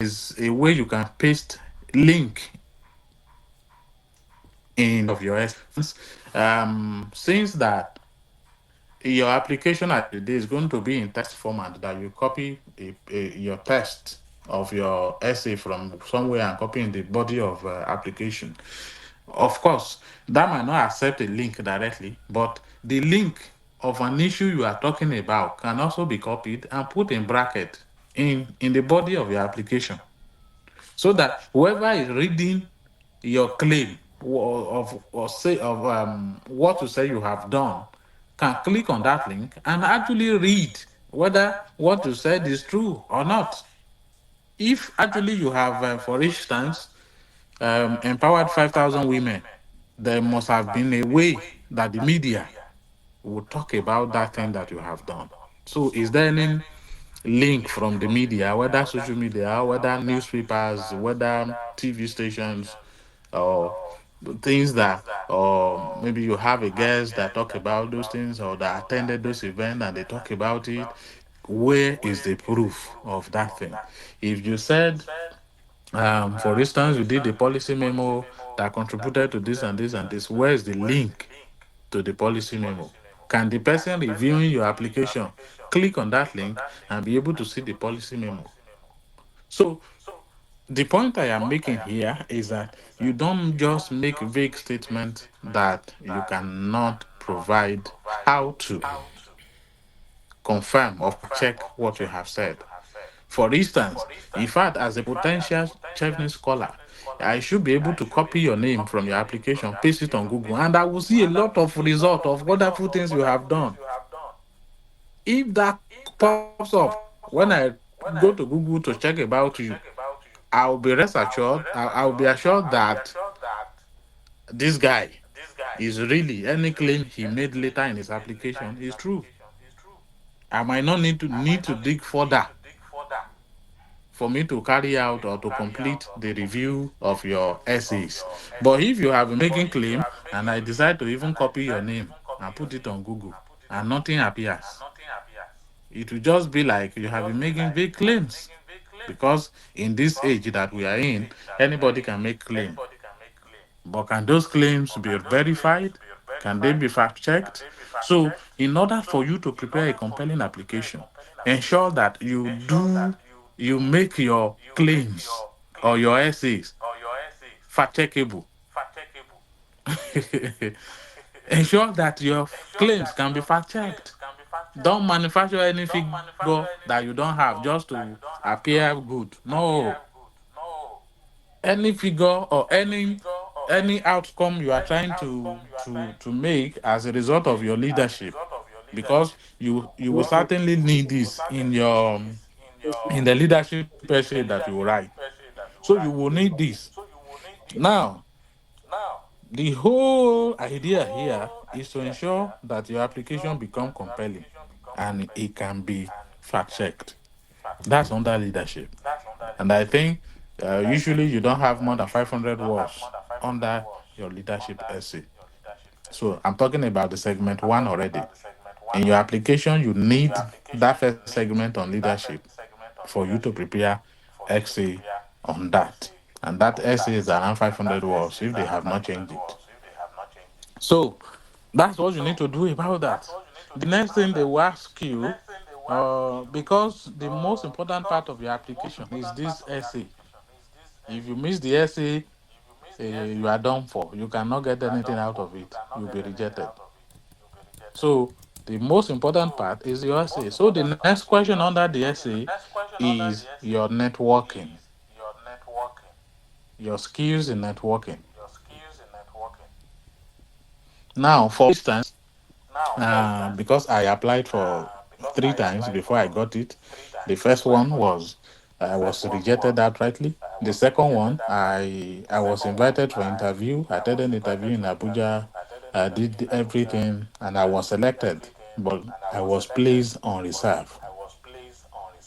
is a way you can paste link in of your essence. Since that your application at the day is going to be in text format, that you copy your text of your essay from somewhere and copy in the body of application. Of course, that might not accept a link directly, but the link of an issue you are talking about can also be copied and put in bracket in the body of your application, so that whoever is reading your claim of or say of what you say you have done can click on that link and actually read whether what you said is true or not. If actually you have, for instance, empowered 5,000 women, there must have been a way that the media will talk about that thing that you have done. So, is there any link from the media, whether social media, whether newspapers, whether TV stations, or things that, or maybe you have a guest that talk about those things or that attended those events and they talk about it? Where is the proof of that thing? If you said, for instance, you did a policy memo that contributed to this and this and this, where is the link to the policy memo? Can the person reviewing your application click on that link and be able to see the policy memo? So, the point I am making here is that you don't just make vague statements that you cannot provide how to confirm or fact check what you have said. For instance, in fact, as a potential Chevening scholar, I should be able to copy your name from your application, paste it on Google, and I will see a lot of result of wonderful things you have done. If that pops up when I go to Google to check about you, I'll be rest assured, I'll be assured that this guy is really, any claim he made later in his application is true. I might not need to dig further for me to carry out or to complete the review of your essays. But if you have been making claim and I decide to even copy your name and put it on Google and nothing appears, it will just be like you have been making big claims. Because in this age that we are in, anybody can make claim. But can those claims be verified? Can they be fact checked? So, in order for you to prepare a compelling application, ensure that you make your claims or your essays fact checkable. Ensure that your claims can be fact checked. Don't manufacture any figure that you don't have just to appear good. No, any figure or any outcome you are trying to make as a result of your leadership, because you will certainly need this in the leadership essay that you will write. So you will need this. Now, the whole idea here is to ensure that your application become compelling and it can be fact checked. That's under leadership. And I think usually you don't have more than 500 words under your leadership essay. So I'm talking about the segment one already. In your application, you need that first segment on leadership for you to prepare essay on that. And that essay is around 500 words if they have not changed it. So that's what you need to do about that. The next thing they will ask you, because the most important part of your application is this essay. If you miss the essay, you are done for. You cannot get anything out of it. You'll be rejected. So the most important part is your essay. So the next question under the essay is your networking, your skills in networking. Now, for instance, because I applied for three times before I got it. The first one was I was rejected outrightly. The second one, I was invited for interview. I attended an interview in Abuja. I did everything and I was selected, but I was placed on reserve.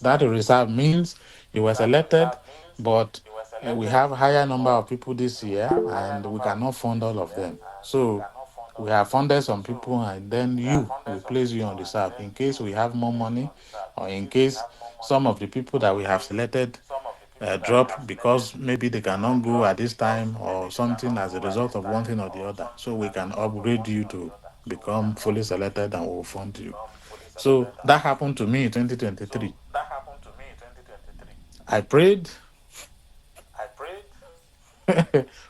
That reserve means you were selected, but we have higher number of people this year and we cannot fund all of them. So we have funded some people and then you will place you on reserve in case we have more money or in case some of the people that we have selected drop because maybe they cannot go at this time or something as a result of one thing or the other. So we can upgrade you to become fully selected and we'll fund you. So that happened to me in 2023. I prayed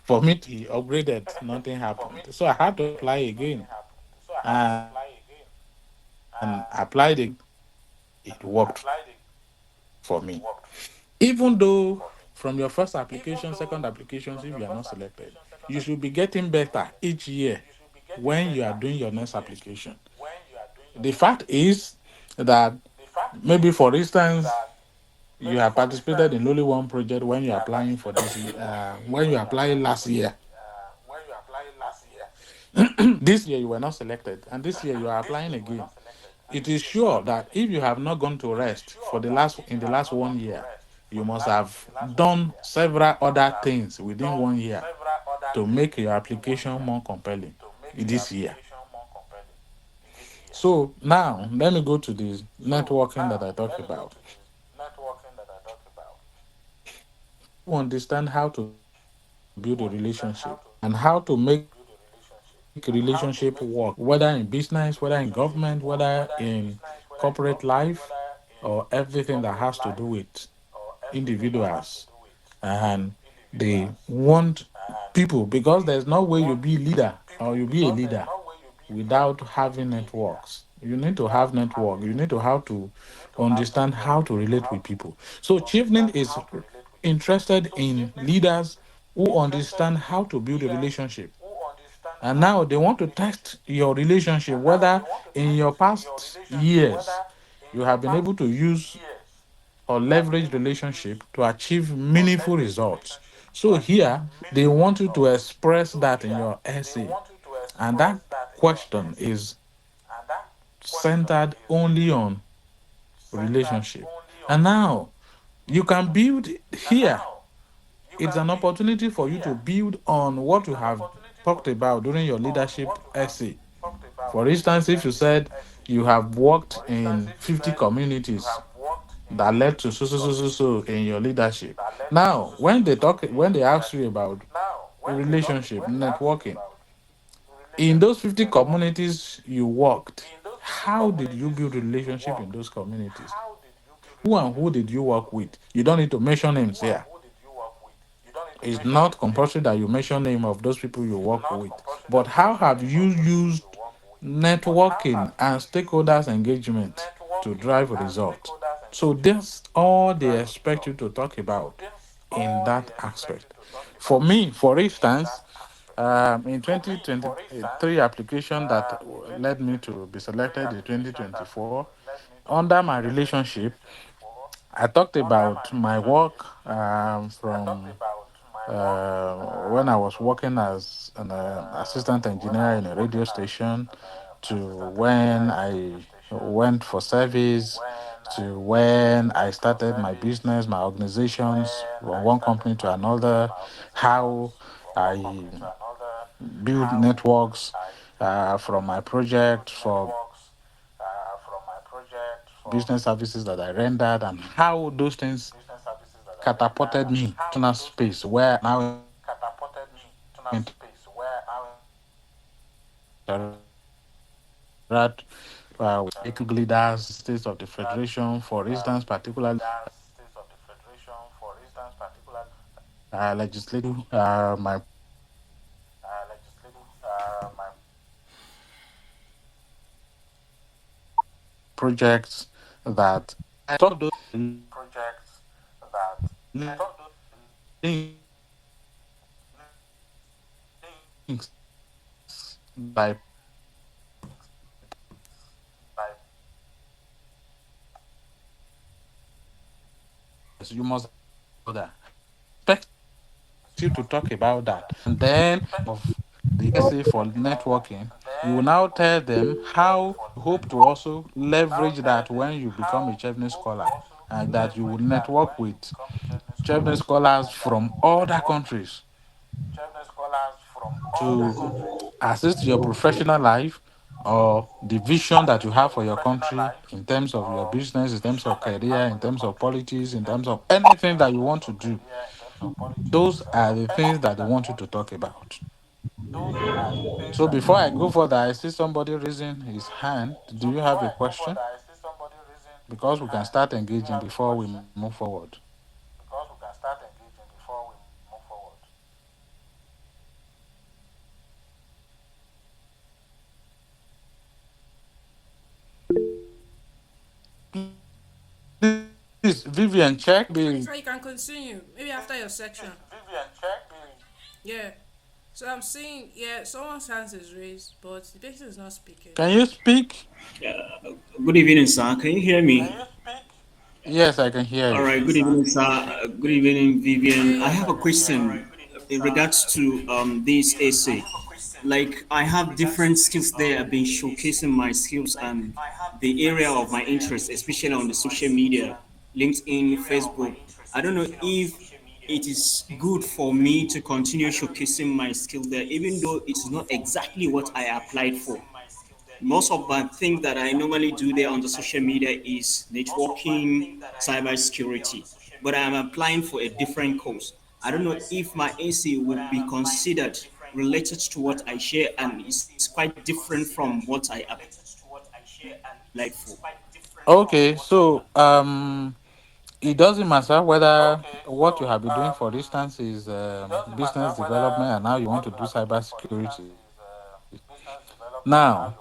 for me to be upgraded, nothing happened. So I had to apply again and applied again. It worked for me. Even though from your first application, second applications, if you are not selected, you should be getting better each year when you are doing your next application. The fact is that maybe, for instance, you have participated in only one project when you're applying for this when you applied last year. This year you were not selected, and this year you are applying again. It is sure that if you have not gone to rest for the last in the last 1 year, you must have done several other things within 1 year to make your application more compelling this year. So now let me go to the networking that I talked about. To understand how to build a relationship and how to make relationship work, whether in business, whether in government, whether in corporate life, or everything that has to do with individuals. And they want people, because there's no way you be leader or you be a leader without having networks. You need to have network. You need to how to understand how to relate with people. So Chevening is interested in leaders who understand how to build a relationship. And now they want to test your relationship whether in your past years you have been able to use or leverage relationship to achieve meaningful results. So here they want you to express that in your essay. And that question is centered only on relationship. And now you can build here. It's an opportunity for you to build on what you have talked about during your leadership essay. For instance, if you said you have worked in 50 communities that led to so in your leadership. Now, when they ask you about relationship, networking, in those 50 communities you worked, how did you build a relationship in those communities? Who and who did you work with? You don't need to mention names here. It's not compulsory that you mention name of those people you work with. But how have you used networking and stakeholders engagement to drive a result? So that's all they expect you to talk about in that aspect. For me, for instance, in 2023 application that led me to be selected in 2024, under my relationship, I talked about my work from when I was working as an assistant engineer in a radio station, to when I went for service, to when I started my business, my organizations from one company to another, how I build networks from my project for business services that I rendered, and how those things catapulted me to national space where I now interact with leaders, states of the federation, for instance, particularly legislative, my projects that I thought those links that I you must that. Expect you to talk about that. And then of the essay for networking, you will now tell them how you hope to also leverage that when you become a Chevening scholar, and that you will network with Chevening scholars from other countries to assist your professional life or the vision that you have for your country in terms of your business, in terms of career, in terms of politics, in terms of anything that you want to do. Those are the things that they want you to talk about. So before I go further, I see somebody raising his hand. Do you have a question? Because we can start engaging before we move forward. Please, Vivian, check the. So you can continue. Maybe after your section. Yeah. So I'm seeing, yeah, someone's hand is raised, but the person is not speaking. Can you speak? Good evening, sir. Can you hear me? Yes, I can hear All you. right. Good evening, sir. Good evening, We can hear Vivian. I you. have a question in regards to this essay. Like, I have different skills there. I've been showcasing my skills and the area of my interest, especially on the social media, LinkedIn, Facebook. I don't know if it is good for me to continue showcasing my skill there, even though it is not exactly what I applied for. Most of my things that I normally do there on the social media is networking, cybersecurity, but I'm applying for a different course. I don't know if my AC will be considered related to what I share and it's quite different from what I applied for. Okay, so it doesn't matter whether what you have been doing, for instance, is business development, and now you want to do cybersecurity. Now,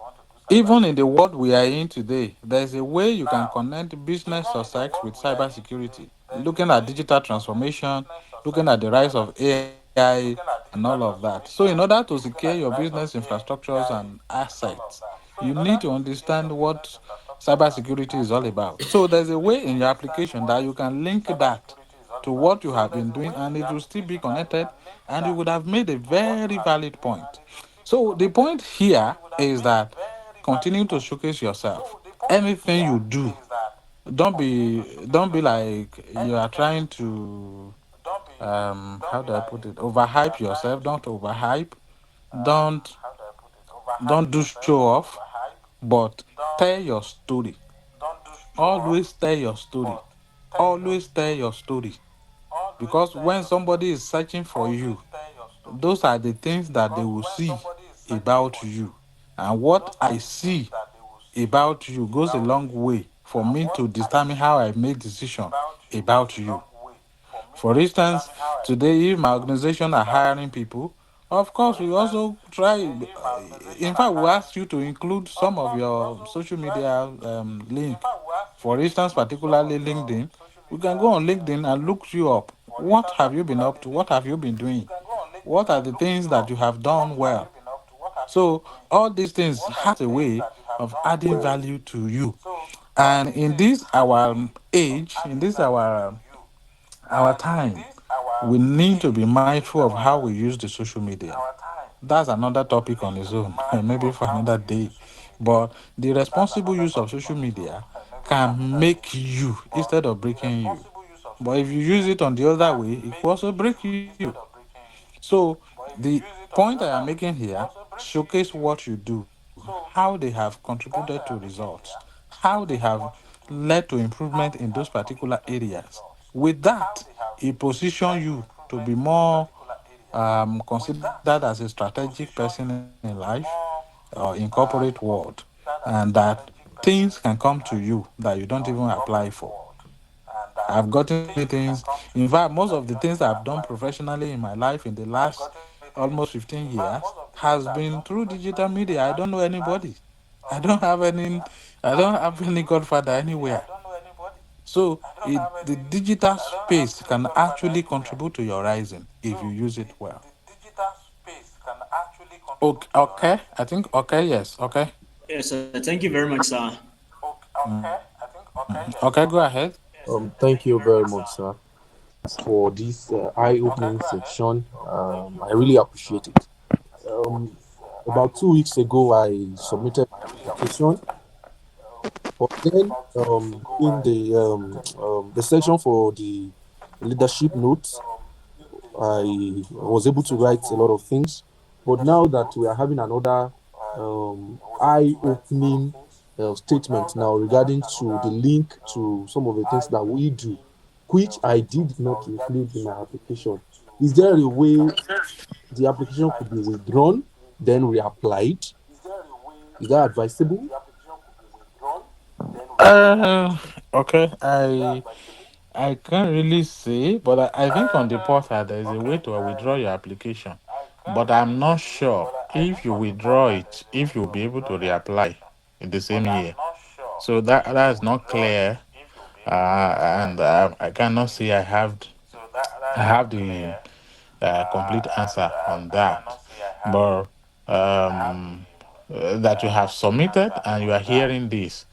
even in the world we are in today, there's a way you can connect business success with cybersecurity. Looking at digital transformation, looking at the rise of AI, and all of that. So, in order to secure your business infrastructures and assets, you need to understand what cybersecurity is all about. So, there's a way in your application that you can link that to what you have been doing, and it will still be connected, and you would have made a very valid point. So the point here is that continue to showcase yourself. Anything you do, don't be like you are trying to how do I put it? Overhype yourself. Don't overhype. Don't don't do show off, but tell your story. Always tell your story. Always tell your story. Because when somebody is searching for you, those are the things that they will see about you. And what I see about you goes a long way for me to determine how I make decision about you. For instance, today if my organization are hiring people, of course we also try. In fact, we ask you to include some of your social media link. For instance, particularly LinkedIn, we can go on LinkedIn and look you up. What have you been up to? What have you been doing? What are the things that you have done well? So all these things has a way of adding value to you. And in this our age, in this our time, we need to be mindful of how we use the social media. That's another topic on its own, maybe for another day. But the responsible use of social media can make you instead of breaking you. But if you use it on the other way, it will also break you. So the point I am making here, showcase what you do, how they have contributed to results, how they have led to improvement in those particular areas. With that, it positions you to be more considered as a strategic person in life or in corporate world, and that things can come to you that you don't even apply for. I've gotten many things. In fact, most of the things I've done professionally in my life in the last almost 15 years has been through digital media. I don't know anybody. I don't have any I don't have any godfather anywhere. So the digital space can actually contribute to your rising if you use it well. Okay, okay. I think okay, yes, okay. Yes, thank you very much, sir. Okay, go ahead. Thank you very much, sir, for this eye-opening section. I really appreciate it. Um, about 2 weeks ago, I submitted my application, but then in the section for the leadership notes, I was able to write a lot of things. But now that we are having another eye-opening statement now regarding to the link to some of the things that we do, which I did not include in my application. Is there a way the application could be withdrawn, then reapplied? Is that advisable? Uh, okay. I can't really say, but I think on the portal there is a way to withdraw your application. But I'm not sure if you withdraw it, if you'll be able to reapply in the same year. So that is not clear, and I cannot say I have the complete answer on that. But that you have submitted and you are hearing this,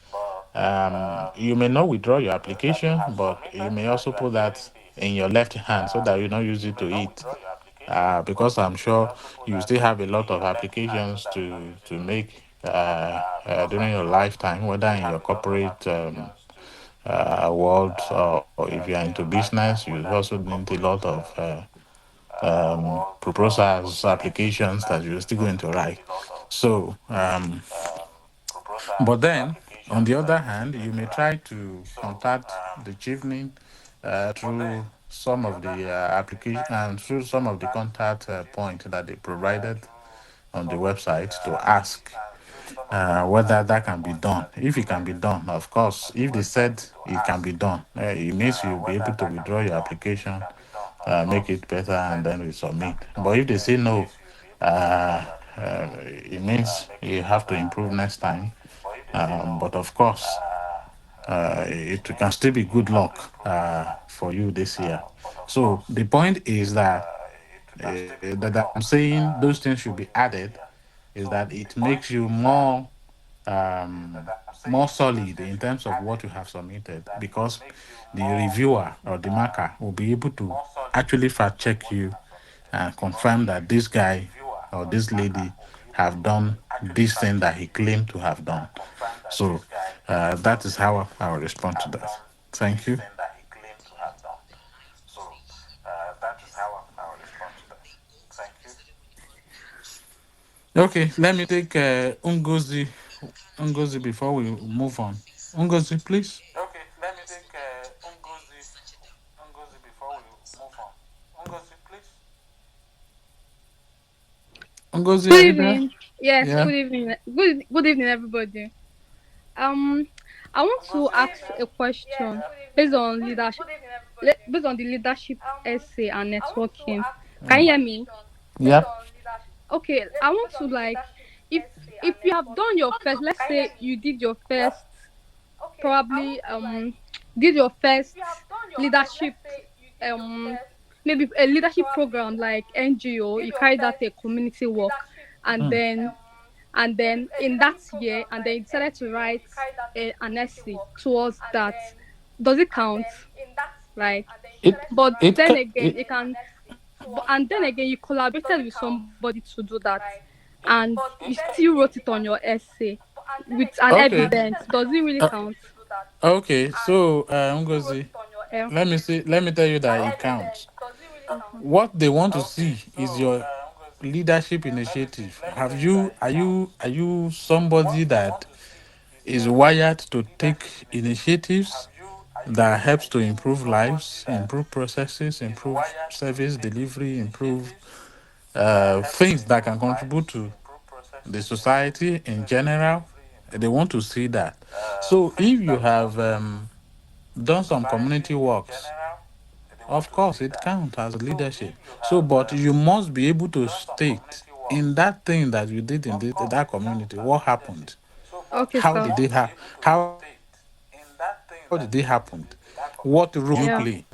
you may not withdraw your application, but you may also put that in your left hand so that you don't use it to eat. Because I'm sure you still have a lot of applications to make during your lifetime, whether in your corporate world, or if you're into business, you also need a lot of proposals, applications that you're still going to write. So, but then, on the other hand, you may try to contact the Chevening through some of the application and through some of the contact point that they provided on the website to ask whether that can be done. If it can be done, of course, if they said it can be done, it means you'll be able to withdraw your application, make it better, and then we submit. But if they say no, it means you have to improve next time. But of course, it can still be good luck for you this year. So the point is that I'm saying those things should be added is that it makes you more solid in terms of what you have submitted, because the reviewer or the marker will be able to actually fact check you and confirm that this guy or this lady have done this thing that he claimed to have done. So that is how I will respond to that. Thank you. Okay, let me take Ungozi before we move on. Ungozi, please. Ungozi, Good are you there? evening. Yes, Yeah. good evening. Good evening, everybody. Um, I want to ask a question based on leadership, based on the leadership essay and networking. Can you hear me? Yep. Okay, I want to like, if you have done your first, let's say you did your first, probably did your first leadership, um maybe a leadership program like NGO. You carried out a community work, and Mm. then in that year, and then you decided to write an essay towards that. Does it count? Like, It but it then ca- again, it you can, and then again, you collaborated with somebody to do that, and you still wrote it on your essay with an okay. evidence. Does it really Uh, count? okay. So Ungozi, Yeah. let me tell you that it counts. What they want to see is your leadership initiative. Are you somebody that is wired to take initiatives that helps to improve lives, improve processes, improve service delivery, improve things that can contribute to the society in general? They want to see that. So if you have done some community works, of course it counts as leadership. So, but you must be able to state in that thing that you did in that community what happened, Okay, how sir. did they have, how did they happen, what role did you play?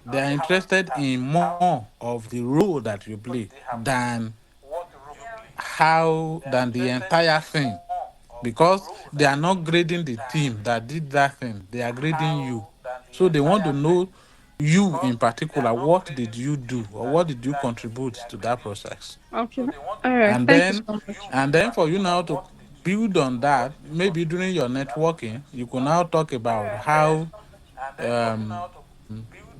They are Yeah. interested in more of the role that you play than than the entire thing, because they are not grading the team that did that thing, they are grading you. So they want to know you in particular, what did you do or what did you contribute to that process? Okay. All right. And Thank you then so much. for you now to build on that, maybe during your networking you can now talk about how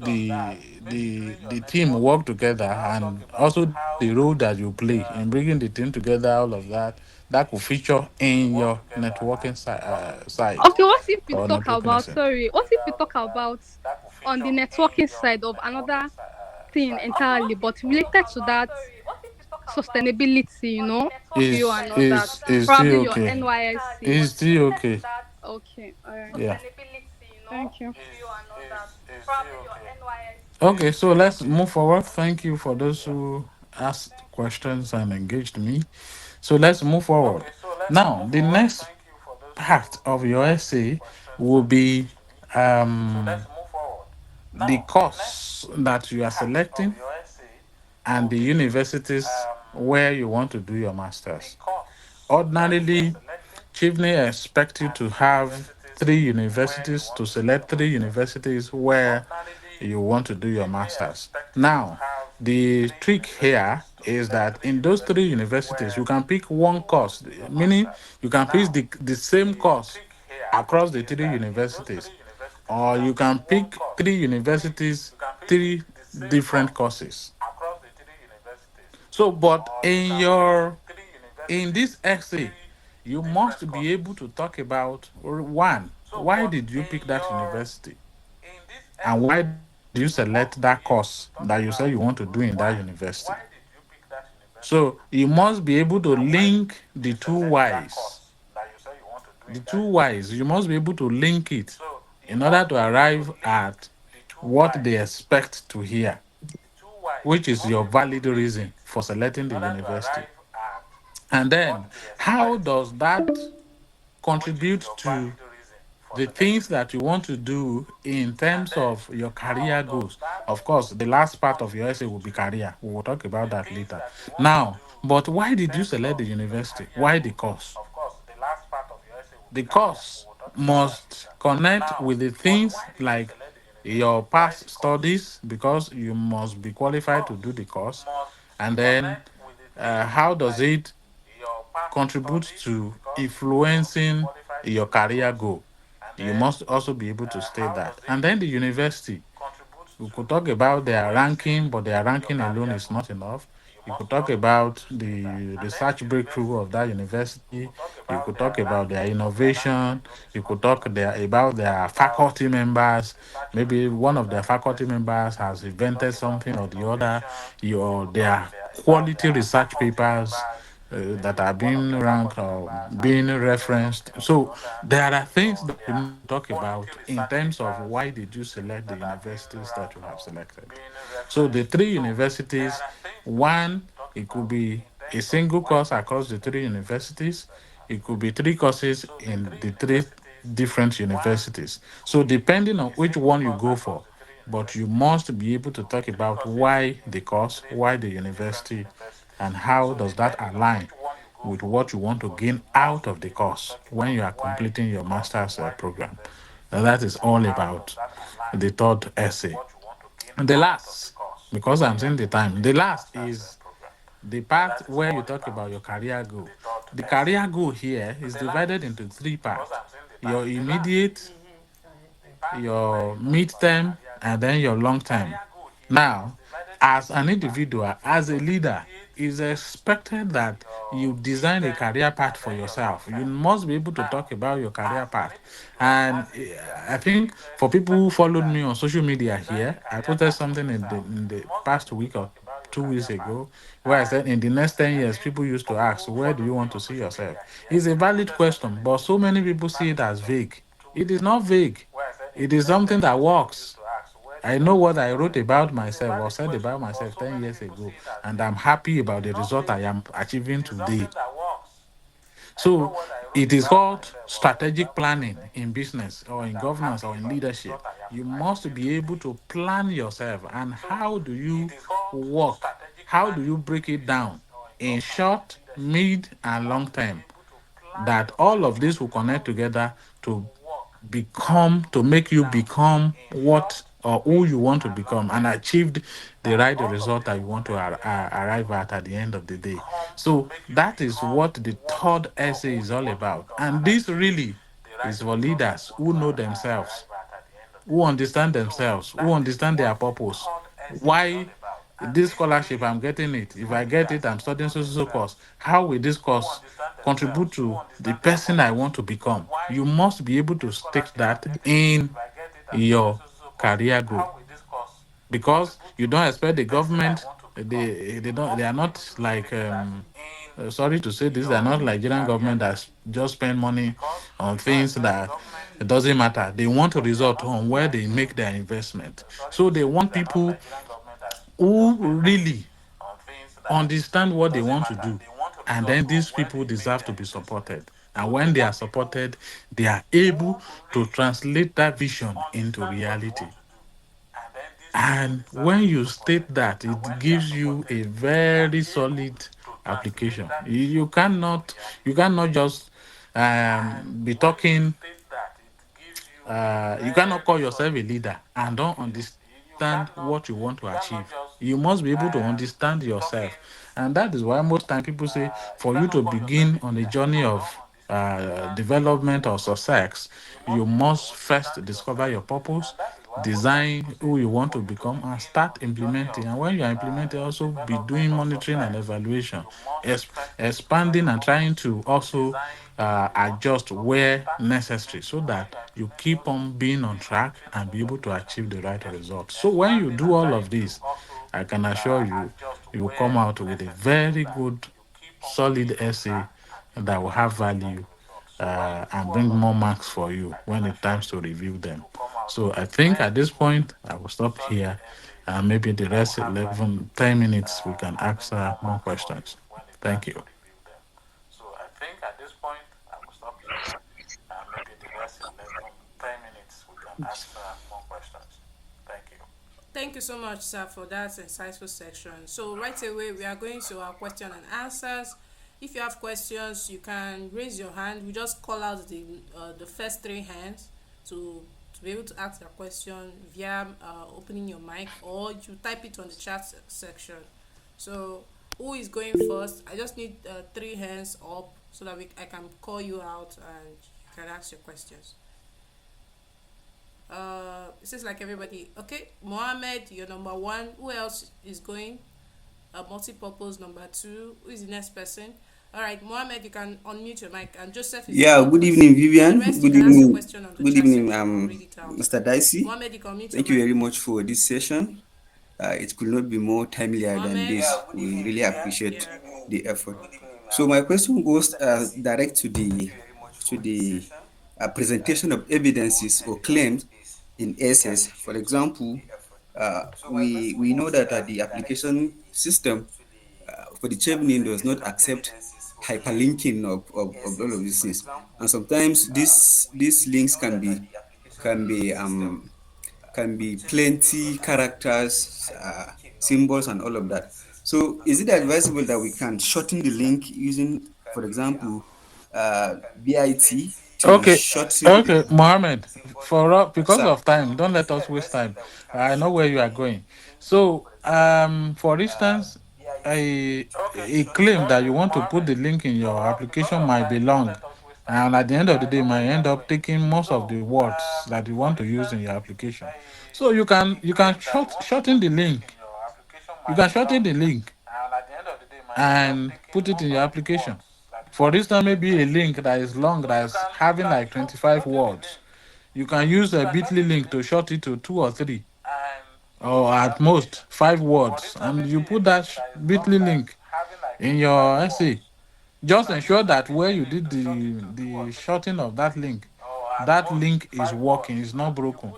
the team work together, and also the role that you play in bringing the team together, all of that. that could feature in your networking site Okay, what if we or talk networking about, essay. sorry, what if we talk about on the networking side of another thing entirely, but related to that sustainability, view and all that. Is still Probably your okay. NYSC. Is still okay. Okay, alright. Yeah. Thank you. Okay, so let's move forward. Thank you for those who asked questions and engaged me. So let's move forward. Now, the next part of your essay will be um, the course that you are selecting and the universities where you want to do your master's. Ordinarily, Chevening expect you to have three universities to select three universities where you want to do your master's. Now, the trick here is that in those three universities, you can pick one course, meaning you can pick the same course across the three universities, or you can pick three universities, three different courses. So, but in this essay, you must be able to talk about one, why did you pick that university? And why did you select that course that you say you want to do in that university? So you must be able to link the two whys. The two whys, you must be able to link it in order to arrive at what they expect to hear, which is your valid reason for selecting the university. And then, how does that contribute to the things that you want to do in terms of your career goals? Of course, the last part of your essay will be career. We will talk about that later. Now, but why did you select the university? Why the course? The course must connect with the things like your past studies because you must be qualified to do the course. And then, how does it contribute to influencing your career goal? You must also be able to state that. And then the university, we could talk about their ranking, but their ranking alone is not enough. You could talk about the research breakthrough of that university. You could talk about their innovation. You could talk about their faculty members. Maybe one of their faculty members has invented something or the other. Their quality research papers that are being ranked or being referenced. So there are things that you need to talk about in terms of why did you select the universities that you have selected. So the three universities, one, it could be a single course across the three universities. It could be three courses in the three different universities. So depending on which one you go for, but you must be able to talk about why the course, why the university, and how does that align with what you want to gain out of the course when you are completing your master's program. And that is all about the third essay. And the last, because I'm saying the time, the last is the part where you talk about your career goal. The career goal here is divided into three parts: your immediate, your midterm, and then your long term. Now, as an individual, as a leader, it's expected that you design a career path for yourself. You must be able to talk about your career path. And I think for people who followed me on social media here, I posted something in the past week or 2 weeks ago where I said in the next 10 years, people used to ask, where do you want to see yourself? It's a valid question, but so many people see it as vague. It is not vague. It is something that works. I know what I wrote about myself or said about myself 10 years ago, and I'm happy about the result I am achieving today. So it is called strategic planning in business or in governance or in leadership. You must be able to plan yourself. And how do you work? How do you break it down in short, mid, and long term? That all of this will connect together to to make you become what or who you want to become and achieved the right result that you want to arrive at the end of the day. So that is what the third essay is all about. And this really is for leaders who know themselves, who understand their purpose. Why? this scholarship, I'm getting it. If I get it, I'm studying so course. How will this course contribute to the person I want to become? You must be able to state that in your career goal, because you don't expect the government. They are not like sorry to say this, they are not like Nigerian government that just spend money on things that it doesn't matter. They want to result on where they make their investment. So they want people who really understand what they want to do. And then these people deserve to be supported. And when they are supported, they are able to translate that vision into reality. And when you state that, it gives you a very solid application. You cannot just be talking. You cannot call yourself a leader and don't understand what you want to achieve. You must be able to understand yourself. And that is why most time people say for you to begin on a journey of development or success, you must first discover your purpose, design who you want to become, and start implementing. And when you are implementing, also be doing monitoring and evaluation, expanding and trying to also adjust where necessary so that you keep on being on track and be able to achieve the right result. So when you do all of this, I can assure you, you will come out with a very good, solid essay that will have value and bring more marks for you when it times to review them. So I think at this point, I will stop here. Maybe the rest 11, 10 minutes, we can answer more questions. Thank you. Thank you so much, sir, for that insightful section. So right away, we are going to our question and answers. If you have questions, you can raise your hand. We just call out the first three hands to be able to ask your question via opening your mic, or you type it on the chat section. So who is going first? I just need three hands up so that I can call you out and you can ask your questions. It seems like everybody. Okay, Mohammed, you're number one. Who else is going? Multi-purpose number two. Who is the next person? All right, Mohammed, you can unmute your mic, and Joseph is Yeah, going good first. evening, The Vivian. rest, you can ask your question on the Good chat evening, section. We'll read it out. Mr. Dicey. Mohammed, you can unmute your Thank you mic. very much for this session. It could not be more timelier than Mohammed, this. We really appreciate yeah. the effort. So my question goes direct to the presentation of evidences or claims in essays. For example, we know that the application system for the Chevening does not accept hyperlinking of all of these things, and sometimes these links can be um can be plenty characters, symbols, and all of that. So, is it advisable that we can shorten the link using, for example, BIT to Okay, shorten? okay, Mohammed. Because Sir. of time, don't let us waste time. I know where you are going. So, for instance, a claim that you want to put the link in your application might be long, and at the end of the day, might end up taking most of the words that you want to use in your application. So you can shorten the link. You can shorten the link and put it in your application. For instance, maybe a link that is long, that is having like 25 words. You can use a bit.ly link to short it to two or three, or at most 5 words. And you put that bit.ly link in your essay. Just ensure that where you did the shorting of that link is working, is not broken,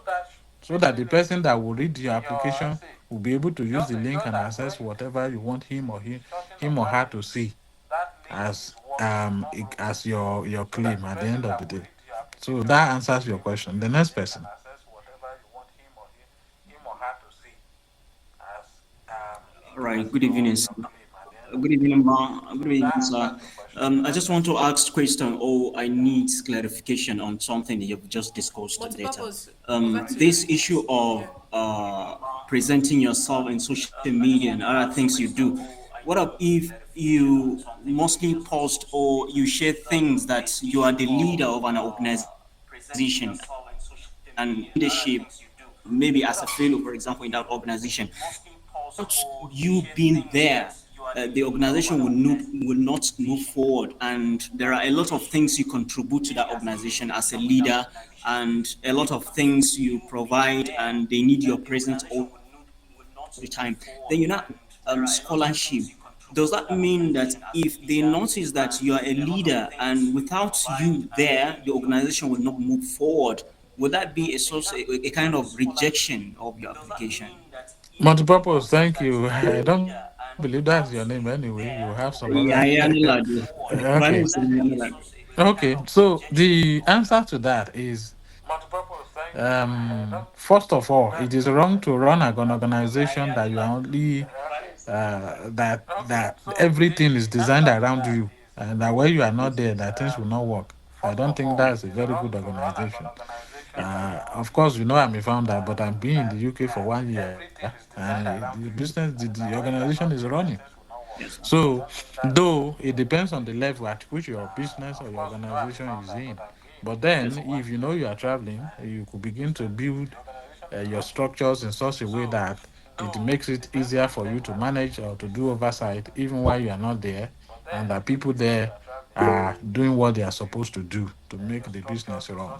so that the person that will read your application will be able to use the link and access whatever you want him or her to see as your claim at the end of the day. So that answers your question. The next person. All right. Good evening, sir. Good evening, ma. Good evening, sir. I just want to ask question, or I need clarification on something that you've just discussed later. Multi-purpose. Over to you. This issue Yeah. of presenting yourself in social media and other things you do. What up if you mostly post or you share things that you are the leader of an organization and leadership, maybe as a fellow, for example, in that organization? without you being there, the organization will not move forward. And there are a lot of things you contribute to that organization as a leader, and a lot of things you provide, and they need your presence all the time. Then you not scholarship. Does that mean that if they notice that you are a leader and without you there, the organization will not move forward? Would that be a kind of rejection of your application? Multipurpose, thank you. I don't believe that's your name anyway. You have some other. Yaya Niladu. Okay. But I know say Yaya Niladu. Okay. So the answer to that is first of all, it is wrong to run an organization that you are only that everything is designed around you, and that when you are not there, that things will not work. I don't think that's a very good organization. Of course, you know I'm a founder, but I'm been in the UK for 1 year, and the business, the organization is running. Yes, sir. So, though it depends on the level at which your business or your organization is in, but Yes, then sir. if you know you are traveling, you could begin to build your structures in such a way that it makes it easier for you to manage or to do oversight even while you are not there, and that people there are doing what they are supposed to do to make the business run.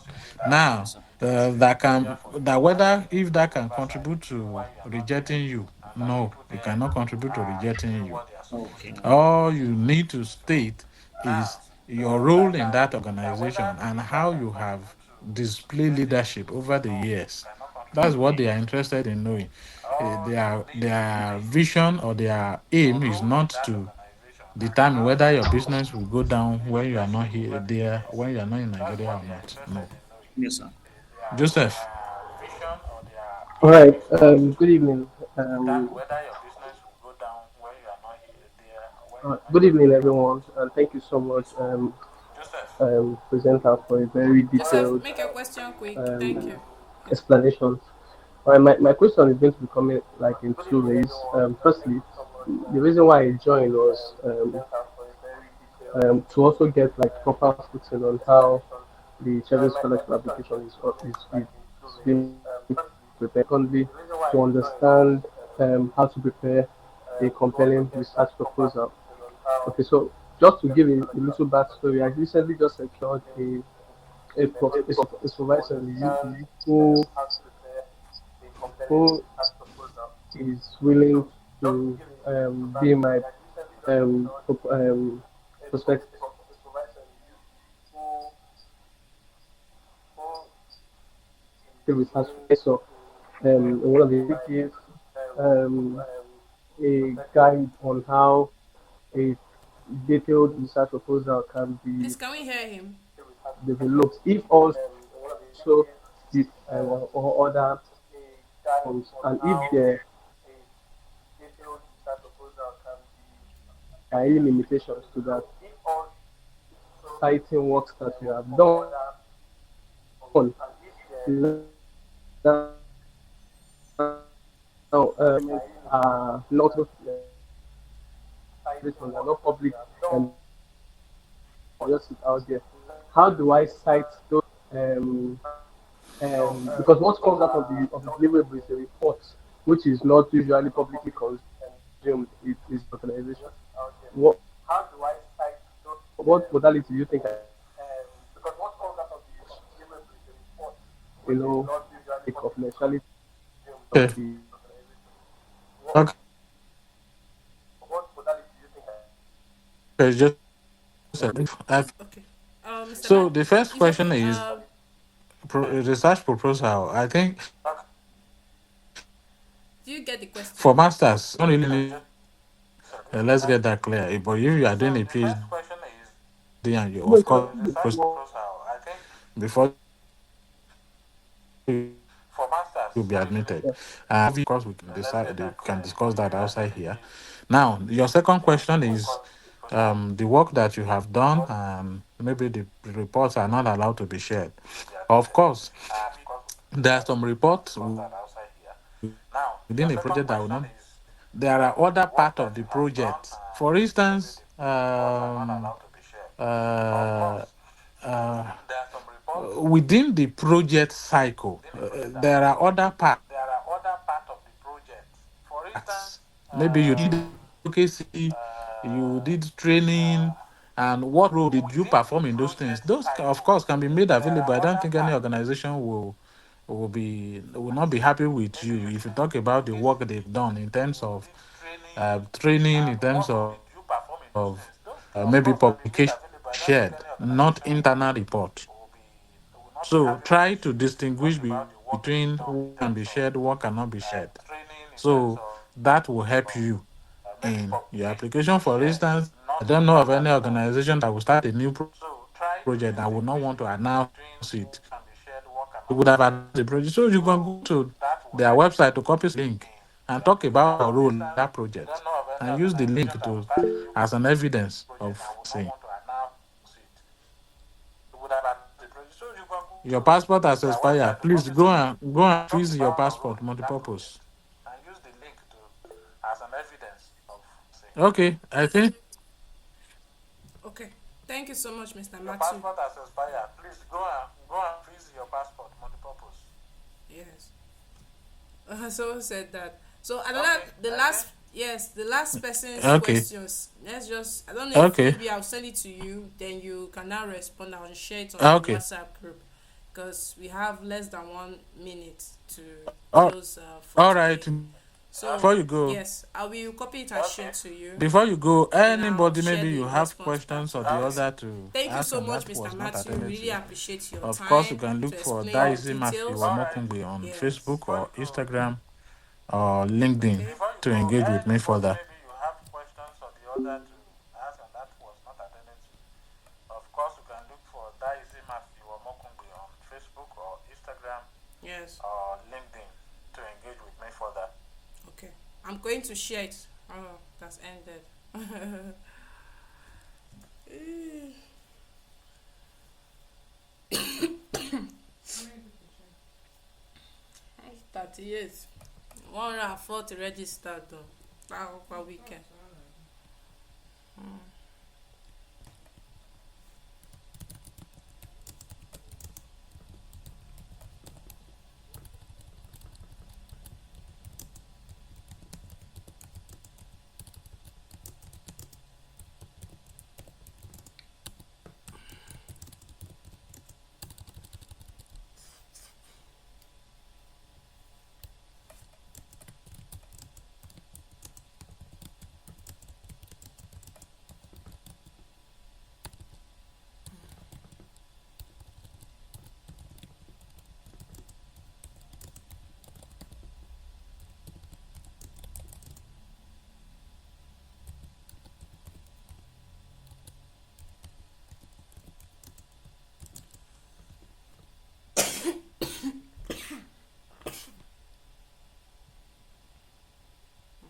Now, Yes, sir. that whether if that can contribute to rejecting you, no, it cannot contribute to rejecting you. Okay. All you need to state is your role in that organization and how you have displayed leadership over the years. That's what Okay. they are interested in knowing. Their vision or their aim is not to determine whether your business will go down when you are not here, there, when you are not in Nigeria or not. No. Yes, sir. Joseph. All right. Good evening. Good evening, everyone, and thank you so much, presenter, for a very Joseph, detailed make your question quick. Thank um, you. explanation. All right, my question is going to be coming like in two ways. Firstly, the reason why I joined was to also get like proper footing on how the Chevening Scholarship application is being prepared. Secondly, to understand how to prepare a compelling research proposal. Okay, so just to give a little backstory, I recently just secured a supervisor who is willing to be my prospective research professor. One of the give um, a guide on how a detailed research proposal can be Please, can we hear him? developed, if also the or other forms, and if there are any limitations to that, citing works that we have done. Now, not they're not public, and just sit out there. How do I cite those? Because what comes out of the deliverable is a report, which is not usually publicly consumed. It is organization. What what modality do you think the confidentiality of Okay. the Okay, Joseph. Okay. Mr. So Man, the first it's question okay. is research proposal. I think Do you get the for question? masters, you don't really need. Let's get that clear. But if you are doing a PhD and you, of course, you go through the process before you be admitted. For masters, of course, we can decide. We can discuss that outside here. Now, your second question is the work that you have done, and maybe the reports are not allowed to be shared. Of course, there are some reports within a project that will not be shared. There are other part of the project. For instance, uh, uh, within the project cycle, there are other parts acts. Maybe you did advocacy, you did training, and what role did you perform in those things? Those, of course, can be made available. I don't think any organization will not be happy with you if you talk about the work they've done in terms of training, in terms of maybe publication shared, not internal report. So try to distinguish between what can be shared, what cannot be shared. So that will help you in your application. For instance, I don't know of any organization that will start a new project that would not want to announce it. You would have announced the project. So you can go to their website to copy some link and talk about your role in that project and use the link to as an evidence of what you're saying. Your passport has expired. Please go and freeze your passport multipurpose. Okay, I think Okay. Thank you so much, Mr. Matthew. Yes. Someone said that. So another, the last, yes, the last person's okay. questions. Let's just, I don't know if Okay. maybe I'll send it to you, then you can now respond. I'll share it on the Okay. WhatsApp group because we have less than 1 minute to Oh, close for all today. right. So Before you go, yes, I will copy it and share to you. before you go, Then I'll anybody share maybe the you have response back questions to or the the person. other to Thank you ask so and much, that Mr. was not Matthew. attended Really to. appreciate your Of course, you time can to look for explain the Daisy details. Mafiwa on Yes. Facebook or Instagram or LinkedIn Okay. to engage with me further. Yes. Okay. I'm going to share it. Oh, that's ended. 38. 140 registered though. That weekend.